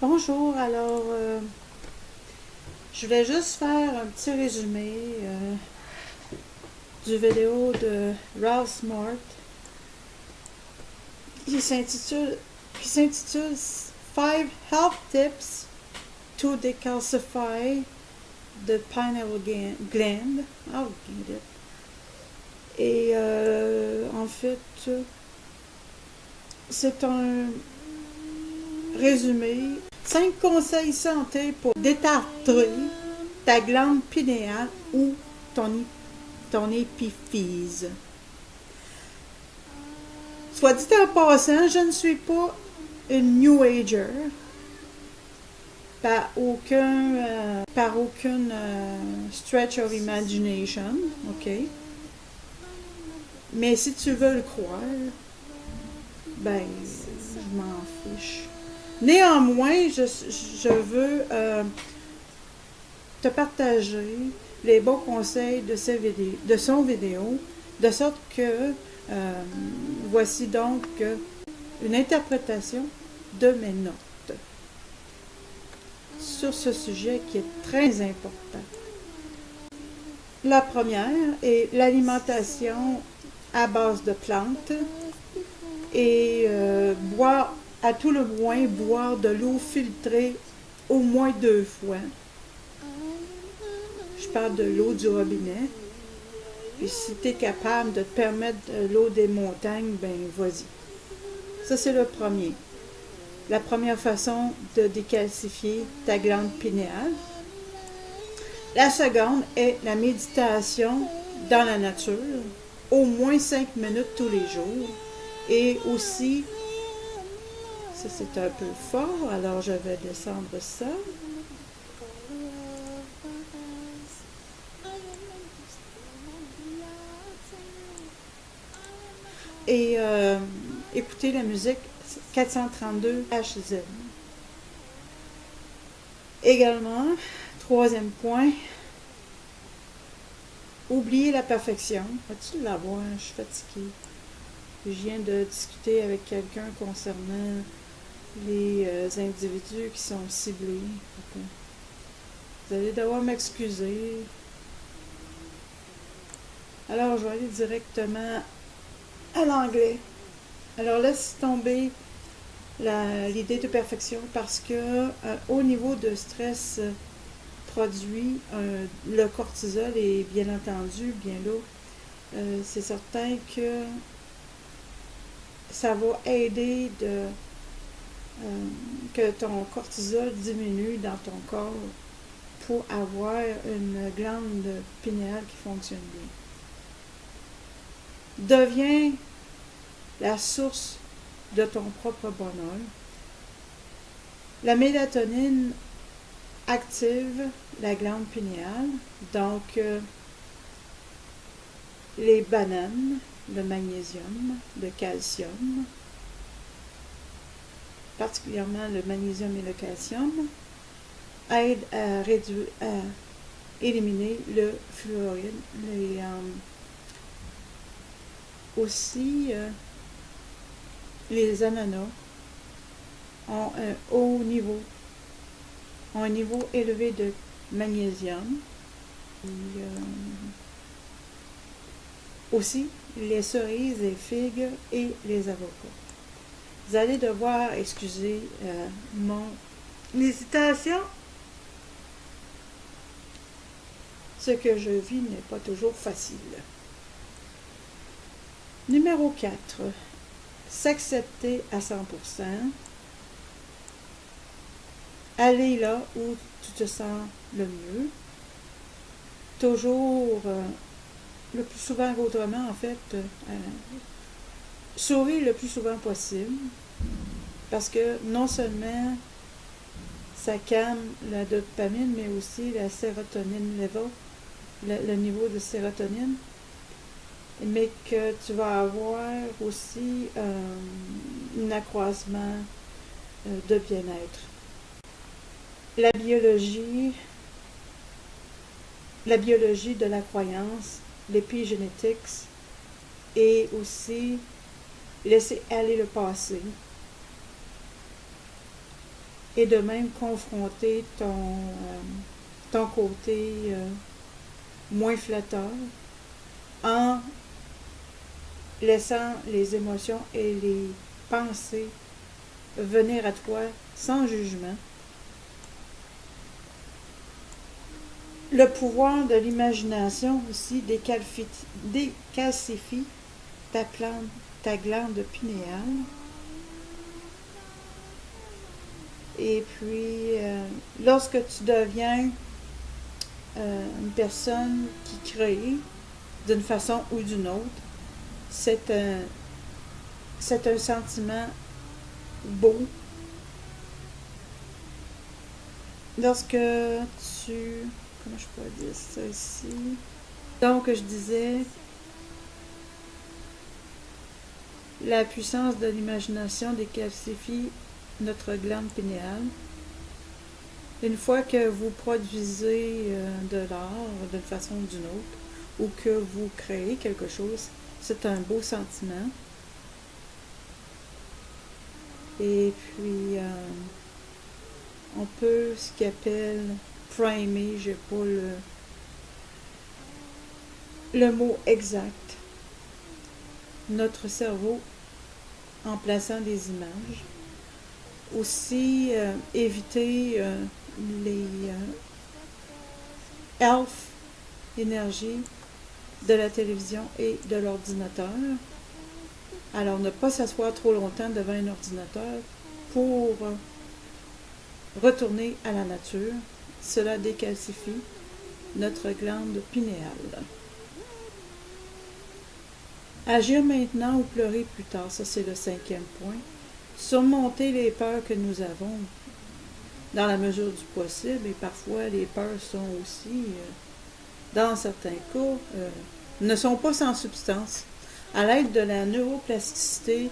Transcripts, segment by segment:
Bonjour, alors je voulais juste faire un petit résumé du vidéo de Ralph Smart qui s'intitule 5 Health Tips to Decalcify the Pineal Gland. Oh, get it. Et en fait, c'est un résumé. 5 conseils santé pour détartrer ta glande pinéale ou ton épiphyse. Soit dit en passant, je ne suis pas une New Ager par aucune stretch of imagination, ok? Mais si tu veux le croire, ben, je m'en fiche. Néanmoins, je veux te partager les bons conseils de son vidéo, de sorte que voici donc une interprétation de mes notes sur ce sujet qui est très important. La première est l'alimentation à base de plantes et à tout le moins boire de l'eau filtrée au moins 2 fois. Je parle de l'eau du robinet. Et si tu es capable de te permettre de l'eau des montagnes, ben vas-y. Ça, c'est le premier. La première façon de décalcifier ta glande pinéale. La seconde est la méditation dans la nature, au moins 5 minutes tous les jours. Et aussi, ça c'est un peu fort, alors je vais descendre ça. Et écouter la musique 432 Hz. Également, troisième point, oublier la perfection. Vas-tu l'avoir? Je suis fatiguée. Je viens de discuter avec quelqu'un concernant les individus qui sont ciblés. Vous allez devoir m'excuser. Alors, je vais aller directement à l'anglais. Alors, laisse tomber l'idée de perfection parce que au niveau de stress produit, le cortisol est bien entendu bien là. C'est certain que ça va aider que ton cortisol diminue dans ton corps pour avoir une glande pinéale qui fonctionne bien. Deviens la source de ton propre bonheur. La mélatonine active la glande pinéale, donc les bananes, le magnésium, le calcium, particulièrement le magnésium et le calcium, aident à éliminer le fluoride. Aussi, les ananas ont un niveau élevé de magnésium. Et, aussi, les cerises, les figues et les avocats. Vous allez devoir excuser mon hésitation. Ce que je vis n'est pas toujours facile. Numéro 4. S'accepter à 100%. Aller là où tu te sens le mieux. Toujours, le plus souvent qu'autrement, en fait, souris le plus souvent possible. Parce que non seulement ça calme la dopamine, mais aussi la sérotonine level, le niveau de sérotonine, mais que tu vas avoir aussi un accroissement de bien-être. La biologie de la croyance, l'épigénétique et aussi laisser aller le passé. et de même confronter ton côté moins flatteur en laissant les émotions et les pensées venir à toi sans jugement. Le pouvoir de l'imagination aussi décalcifie ta glande pinéale. Et puis, lorsque tu deviens une personne qui crée d'une façon ou d'une autre, c'est un sentiment beau. Lorsque tu... Comment je pourrais dire ça ici? Donc, je disais, la puissance de l'imagination décalcifie notre glande pinéale. Une fois que vous produisez de l'art d'une façon ou d'une autre, ou que vous créez quelque chose, c'est un beau sentiment. Et puis, on peut ce qu'on appelle primer, j'ai pas le mot exact, notre cerveau en plaçant des images. Aussi, éviter les elf énergie de la télévision et de l'ordinateur. Alors, ne pas s'asseoir trop longtemps devant un ordinateur pour retourner à la nature. Cela décalcifie notre glande pinéale. Agir maintenant ou pleurer plus tard, ça c'est le 5e point. Surmonter les peurs que nous avons dans la mesure du possible, et parfois les peurs sont aussi, dans certains cas, ne sont pas sans substance. À l'aide de la neuroplasticité,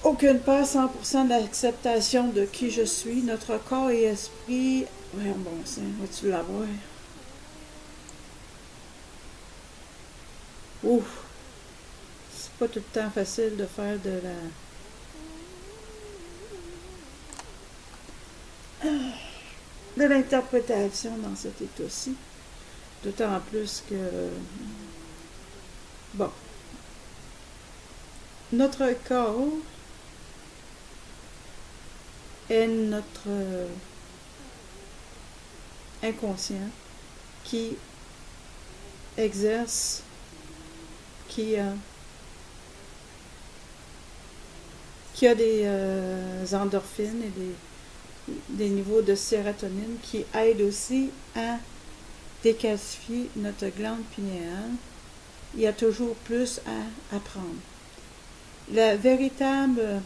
aucune peur, 100% d'acceptation de qui je suis, notre corps et esprit. Ouais, bon sang, vas-tu l'avoir? Ouf! C'est pas tout le temps facile de faire de l'interprétation dans cet état-ci. D'autant plus que, bon, notre corps est notre inconscient qui exerce, qui a des endorphines et des niveaux de sérotonine qui aident aussi à décalcifier notre glande pinéale. Il y a toujours plus à apprendre. La véritable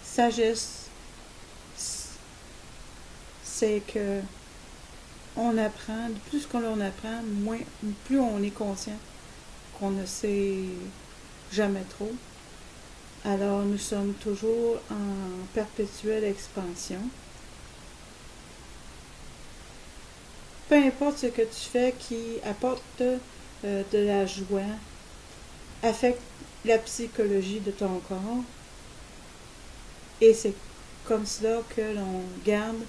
sagesse, c'est que on apprend, plus qu'on apprend, plus on est conscient qu'on ne sait jamais trop. Alors nous sommes toujours en perpétuelle expansion. Peu importe ce que tu fais qui apporte de la joie, affecte la psychologie de ton corps, et c'est comme cela que l'on garde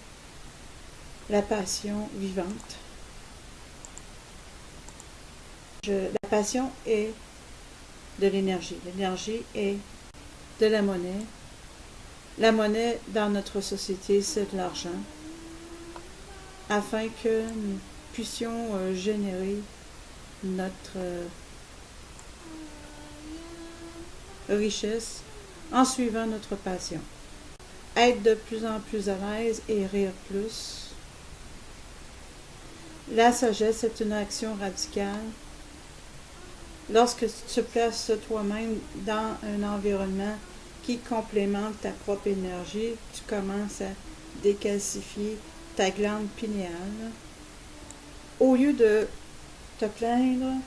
la passion vivante. La passion est de l'énergie. L'énergie est de la monnaie. La monnaie dans notre société, c'est de l'argent, afin que nous puissions générer notre richesse en suivant notre passion. Être de plus en plus à l'aise et rire plus. La sagesse est une action radicale. Lorsque tu te places toi-même dans un environnement qui complémente ta propre énergie, tu commences à décalcifier ta glande pinéale. Au lieu de te plaindre,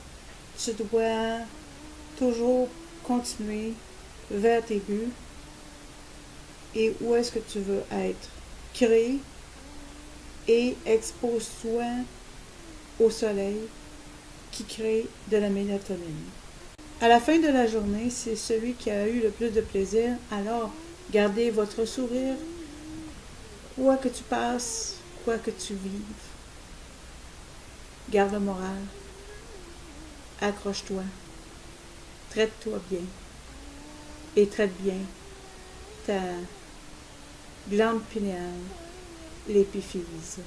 tu dois toujours continuer vers tes buts et où est-ce que tu veux être. Crée et expose-toi au soleil qui crée de la mélatonine. À la fin de la journée, c'est celui qui a eu le plus de plaisir. Alors, gardez votre sourire, quoi que tu passes, quoi que tu vives. Garde le moral. Accroche-toi. Traite-toi bien. Et traite bien ta glande pinéale, l'épiphyse.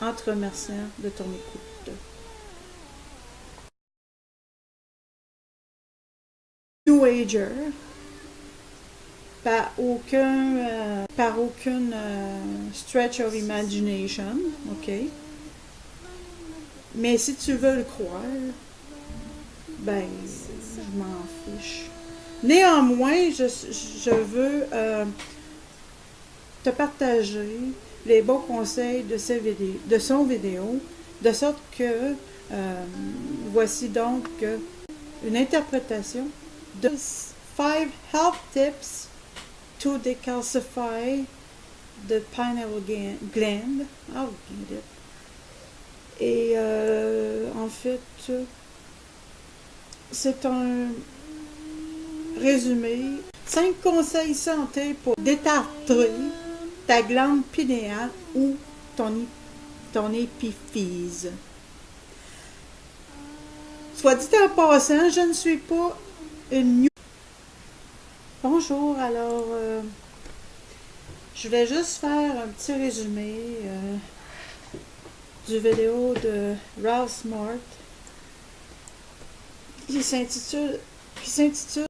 En te remerciant de ton écoute. New Ager, par aucune stretch of imagination, ok? Mais si tu veux le croire, ben, je m'en fiche. Néanmoins, je veux te partager les bons conseils de son vidéo, de sorte que voici donc une interprétation de 5 health tips to decalcify the pineal gland. I'll get it. Et en fait, c'est un résumé. 5 conseils santé pour détartrer ta glande pinéale ou ton épiphyse. Soit dit en passant, je ne suis pas une... Bonjour, alors je vais juste faire un petit résumé du vidéo de Ralph Smart qui s'intitule